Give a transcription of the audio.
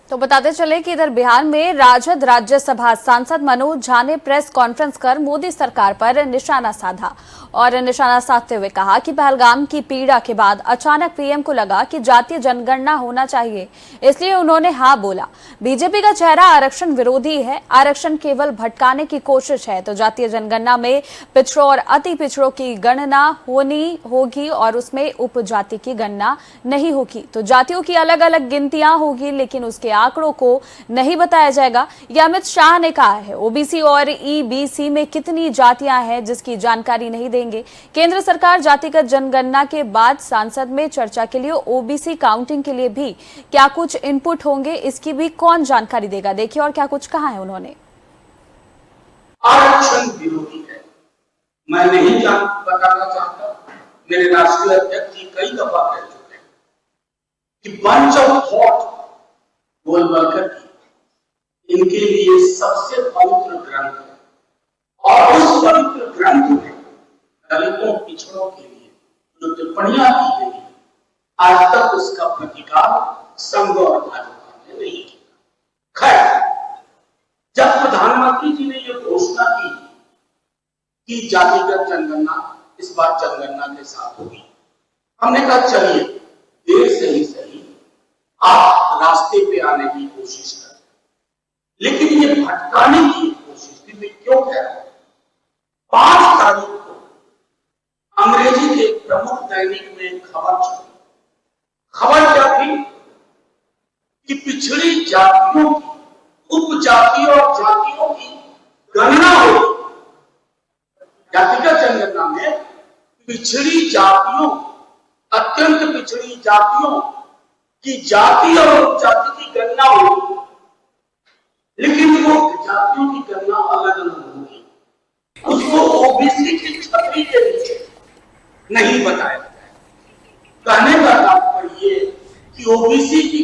तो बताते चले कि इधर बिहार में राजद राज्यसभा सांसद मनोज झा ने प्रेस कॉन्फ्रेंस कर मोदी सरकार पर निशाना साधा और निशाना साधते हुए कहा कि पहलगाम की पीड़ा के बाद अचानक पीएम को लगा कि जातीय जनगणना होना चाहिए, इसलिए उन्होंने हाँ बोला। बीजेपी का चेहरा आरक्षण विरोधी है, आरक्षण केवल भटकाने की कोशिश है, तो जातीय जनगणना में पिछड़ों और अति पिछड़ों की गणना होगी और उसमें उपजाति की गणना नहीं होगी। तो जातियों की अलग अलग गिनतियां होगी, लेकिन उसके आंकड़ों को नहीं बताया जाएगा। यह अमित शाह ने कहा है। ओबीसी और ईबीसी में कितनी जातियां हैं जिसकी जानकारी नहीं देंगे। केंद्र सरकार जातिगत जनगणना के बाद संसद में चर्चा के लिए ओबीसी काउंटिंग के लिए भी क्या कुछ इनपुट होंगे, इसकी भी कौन जानकारी देगा। देखिए और क्या कुछ कहा है उन्होंने। आरक्षण विरोधी है, मैं नहीं बताना चाहता। मेरे राष्ट्रीय अध्यक्ष जी कई दफा कह चुके हैं कि बंच ऑफ थॉट गोलवलकर की इनके लिए सबसे पवित्र ग्रंथ है और उस पवित्र ग्रंथ में दलितों पिछड़ों के लिए जो टिप्पणियां की गई आज तक उसका प्रतिकार संघ और भाजपा ने नहीं किया। खैर, जब प्रधानमंत्री जी ने यह घोषणा की कि जातिगत जनगणना इस बार जनगणना के साथ होगी, हमने कहा चलिए देर से ही सही आप रास्ते पे आने की कोशिश कर, लेकिन ये भटकाने की कोशिश थी। मैं क्यों कह रहा हूं? 5 तारीख को अंग्रेजी के प्रमुख दैनिक में खबर छपी। खबर क्या थी कि पिछड़ी जातियों की, उपजातियों और जातियों की गणना होगी। जातिगत जनगणना में पिछड़ी जातियों, अत्यंत पिछड़ी जातियों की जाति और उपजाति की गणना होगी, लेकिन वो जातियों की गणना अलग अलग होगी। उसको ओबीसी की छतरी के नीचे नहीं बताया जाए। कहने का तात्पर्य ये कि ओबीसी की